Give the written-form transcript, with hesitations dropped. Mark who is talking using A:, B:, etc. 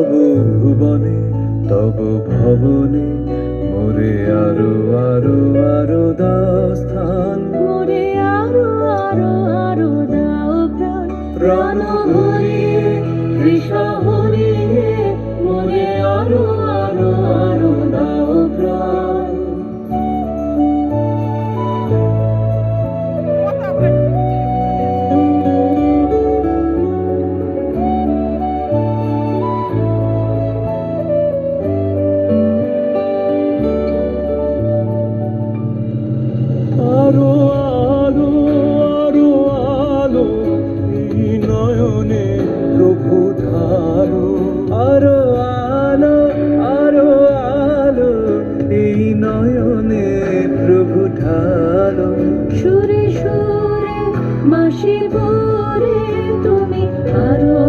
A: তব ভুবনে তব ভবনে মোরে আরো আরো আরো দাও স্থান,
B: মোরে আরো আরো আরো দাও প্রাণ।
A: প্রাণ ভরিয়ে হৃষ হরিয়ে মোরে আরো আরো আরো দাও প্রাণ। আরো আলো আরো আলো এই নয়নে প্রভু ঢালো, আরো আলো আরো আলো এই নয়নে প্রভু ঢালো।
B: সুরে সুরে বাঁশি ভরে তুমি আরো